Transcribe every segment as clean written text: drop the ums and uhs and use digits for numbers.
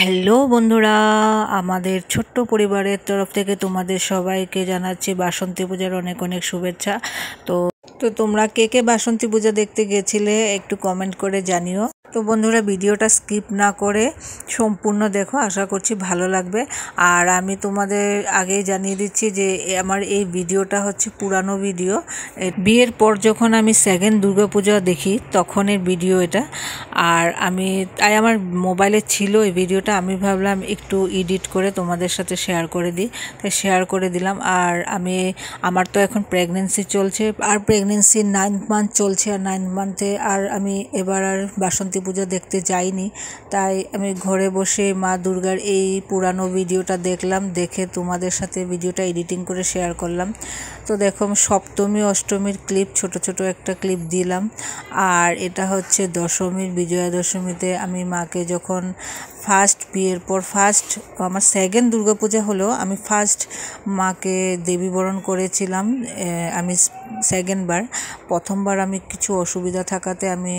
Hello বন্ধুরা, আমাদের ছোট্ট পরিবারের তরফ থেকে তোমাদের সবাইকে জানাচ্ছি বাসন্তী পূজার অনেক অনেক শুভেচ্ছা। তো তো তোমরা কে কে বাসন্তী পূজা দেখতে গেছিলে একটু কমেন্ট করে জানিও। তো বন্ধুরা, ভিডিওটা স্কিপ না করে সম্পূর্ণ দেখো, আশা করছি ভালো লাগবে। আর আমি তোমাদের আগেই জানিয়ে দিচ্ছি যে আমার এই ভিডিওটা হচ্ছে পুরানো ভিডিও। বিয়ের পর যখন আমি সেকেন্ড দুর্গাপূজা দেখি তখনের ভিডিও এটা। আর তাই আমার মোবাইলে ছিল এই ভিডিওটা, আমি ভাবলাম একটু এডিট করে তোমাদের সাথে শেয়ার করে দিই, তাই শেয়ার করে দিলাম। আর আমার তো এখন প্রেগনেন্সি চলছে, আর প্রেগনেন্সি 9 মান্থ চলছে, আর 9 মান্থে আর আমি এবার আর বাসন্তী পূজা দেখতে যাইনি। তাই আমি ঘরে বসে মা দুর্গার এই পুরানো ভিডিওটা দেখলাম, দেখে তোমাদের সাথে ভিডিওটা এডিটিং করে শেয়ার করলাম। তো দেখো, সপ্তমী অষ্টমীর ক্লিপ, ছোট ছোট একটা ক্লিপ দিলাম। আর এটা হচ্ছে দশমীর, বিজয়া দশমীতে আমি মাকে যখন বিয়ের পর আমার সেকেন্ড দুর্গাপূজা হলো, আমি মাকে দেবী বরণ করেছিলাম। আমি সেকেন্ডবার, প্রথমবার আমি কিছু অসুবিধা থাকাতে আমি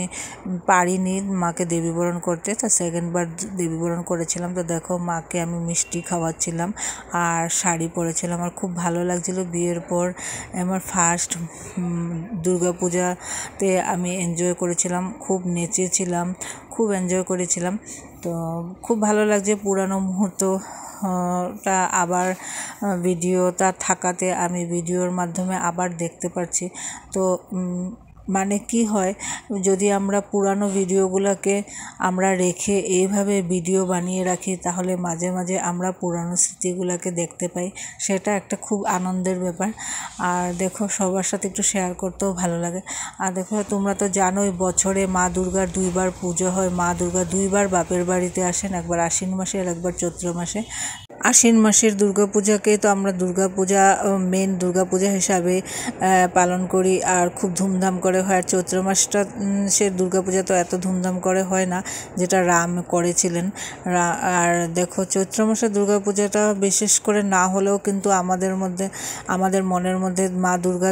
পারিনি মাকে দেবী বরণ করতে, তা সেকেন্ডবার দেবী বরণ করেছিলাম। তো দেখো, মাকে আমি মিষ্টি খাওয়াচ্ছিলাম আর শাড়ি পরেছিলাম, আমার খুব ভালো লাগছিল। বিয়ের পর আমার দুর্গাপূজাতে আমি এনজয় করেছিলাম, খুব নেচেছিলাম, খুব এনজয় করেছিলাম। তো খুব ভালো লাগছে পুরানো মুহূর্তটা আবার ভিডিওটা থাকাতে আমি ভিডিওর মাধ্যমে আবার দেখতে পারছি। তো মানে কি হয়, যদি আমরা পুরানো ভিডিওগুলোকে আমরা রেখে এইভাবে ভিডিও বানিয়ে রাখি, তাহলে মাঝে মাঝে আমরা পুরানো স্মৃতিগুলোকে দেখতে পাই, সেটা একটা খুব আনন্দের ব্যাপার। আর দেখো, সবার সাথে একটু শেয়ার করতেও ভালো লাগে। আর দেখো, তোমরা তো জানোই বছরে মা দুর্গার 2বার পুজো হয়। মা দুর্গা 2বার বাপের বাড়িতে আসেন, একবার আশ্বিন মাসে আর একবার চৈত্র মাসে। আশ্বিন মাসের দুর্গাপূজাকে তো আমরা মেন দুর্গাপূজা হিসাবে পালন করি, আর খুব ধুমধাম করে হয়। আর চৈত্র মাসটা সে দুর্গাপূজা তো এত ধুমধাম করে হয় না, যেটা রাম করেছিলেন। আর দেখো, চৈত্র মাসের দুর্গাপূজাটা বিশেষ করে না হলেও কিন্তু আমাদের মনের মধ্যে মা দুর্গা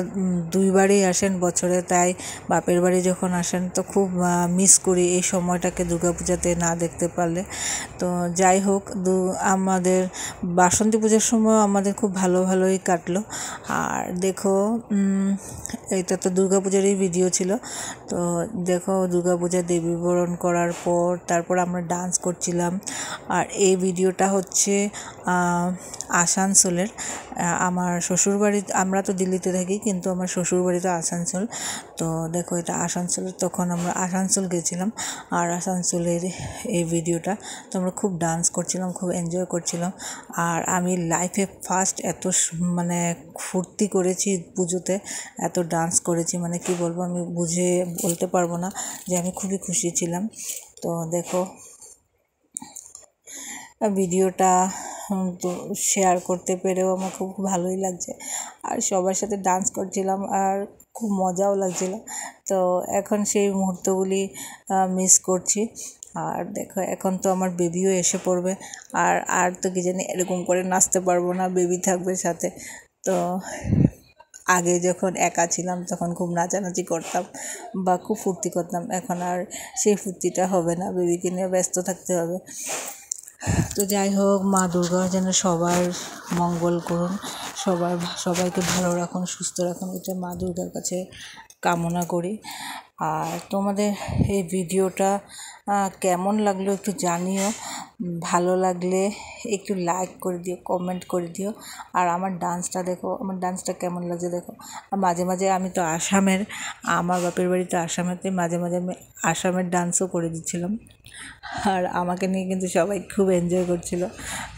2বারই আসেন বছরে, তাই বাপের বাড়ি যখন আসেন তো খুব মিস করি এই সময়টাকে দুর্গাপূজাতে না দেখতে পারলে। তো যাই হোক, আমাদের বাসন্তী পূজার সময় আমাদের খুব ভালোই কাটলো। আর দেখো, এটা তো দুর্গাপূজারই ভিডিও ছিল। তো দেখো, দুর্গাপূজা দেবী বরণ করার পর তারপর আমরা ডান্স করছিলাম। আর এই ভিডিওটা হচ্ছে আসানসোলের। আমার শ্বশুরবাড়ি, আমরা তো দিল্লিতে থাকি, কিন্তু আমার শ্বশুরবাড়ি তো আসানসোল। তো দেখো, এটা আসানসোলের, তখন আমরা আসানসোল গেছিলাম। আর আসানসোলের এই ভিডিওটা, তো আমরা খুব ডান্স করছিলাম, খুব এনজয় করছিলাম। আর আমি লাইফে এত মানে ফুর্তি করেছি পুজোতে, এত ডান্স করেছি, মানে কি বলবো, আমি বুঝে বলতে পারবো না যে আমি খুবই খুশি ছিলাম। তো দেখো, ভিডিওটা তো শেয়ার করতে পেরেও আমার খুব ভালোই লাগছে। আর সবার সাথে ডান্স করছিলাম আর খুব মজাও লাগছিল। তো এখন সেই মুহূর্তগুলি মিস করছি। আর দেখো, এখন তো আমার বেবিও এসে পড়বে, আর তো কি জানি এরকম করে নাচতে পারবো না, বেবি থাকবে সাথে। তো আগে যখন একা ছিলাম তখন খুব নাচানাচি করতাম বা খুব ফুর্তি করতাম, এখন আর সেই ফুর্তিটা হবে না, বেবিকে নিয়ে ব্যস্ত থাকতে হবে। তো যাই হোক, মা দুর্গা যেন সবার মঙ্গল করুন, সবাইকে ভালো রাখুন, সুস্থ রাখুন, এটা মা দুর্গার কাছে কামনা করি। আর তোমাদের এই ভিডিওটা কেমন লাগলো একটু জানিও। ভালো লাগলে একটু লাইক করে দিও, কমেন্ট করে দিও। আর আমার ডান্সটা দেখো, আমার ডান্সটা কেমন লাগছে দেখো। মাঝে মাঝে, আমি তো আসামের, আমার বাপের বাড়ি তো আসামেতে, মাঝে মাঝে আমি আসামের ডান্সও করে দিচ্ছিলাম। আর আমাকে নিয়ে কিন্তু সবাই খুব এনজয় করছিল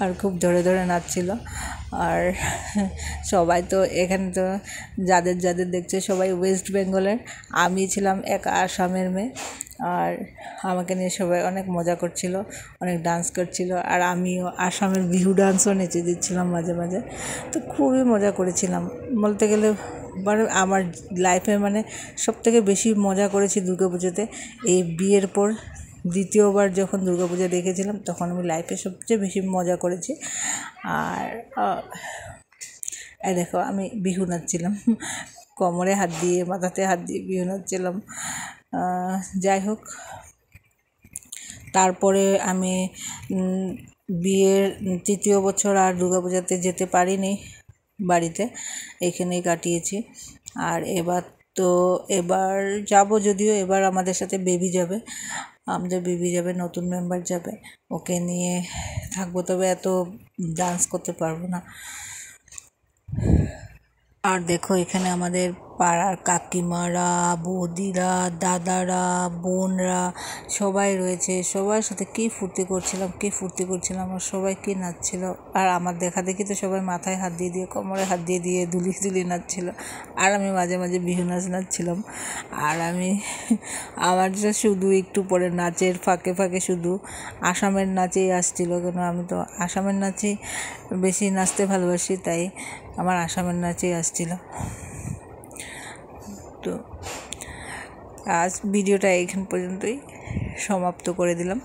আর খুব ধরে ধরে নাচছিল। আর সবাই তো এখানে তো যাদের দেখছে সবাই ওয়েস্ট বেঙ্গলের, আমি ছিলাম এক আসামের মেয়ে। আর আমাকে নিয়ে সবাই অনেক মজা করছিল, অনেক ডান্স করছিল। আর আমিও আসামের বিহু ডান্সও নেচে দিচ্ছিলাম মাঝে মাঝে। তো খুবই মজা করেছিলাম বলতে গেলে। আমার লাইফে মানে সবথেকে বেশি মজা করেছি দুর্গাপুজোতে। এই বিয়ের পর দ্বিতীয়বার যখন দুর্গাপূজা দেখেছিলাম, তখন আমি লাইফে সবচেয়ে বেশি মজা করেছি। আর এই দেখো, আমি বিহু নাচছিলাম, কোমরে হাত দিয়ে, মাথাতে হাত দিয়ে বিহু নাচছিলাম। যাই হোক, তারপরে আমি বিয়ের ৩য় বছর আর দুর্গাপূজাতে যেতে পারিনি বাড়িতে, এখানেই কাটিয়েছি। আর এবার যাব, যদিও এবার আমাদের সাথে বেবি যাবে, আমাদের বেবি যাবে, নতুন মেম্বার যাবে, ওকে নিয়ে থাকবো, তবে এত ডান্স করতে পারবো না। আর দেখো এখানে আমাদের পাড়ার কাকিমারা, বৌদিরা, দাদারা, বোনরা সবাই রয়েছে, সবার সাথে কী ফুর্তি করছিলাম আর সবাই কী নাচছিল। আর আমার দেখা দেখি তো সবাই মাথায় হাত দিয়ে দিয়ে, কোমরে হাত দিয়ে দিয়ে দুলিয়ে দুলিয়ে নাচছিল, আর আমি মাঝে মাঝে বিহু নাচ নাচছিলাম। আর আমার যে শুধু একটু পরে নাচের ফাঁকে ফাঁকে শুধু আসামের নাচেই আসছিল, কেন আমি তো আসামের নাচেই বেশি নাচতে ভালোবাসি, তাই আমার আসামের নাচেই আসছিল। তো আজ ভিডিওটা এইখান পর্যন্তই সমাপ্ত করে দিলাম।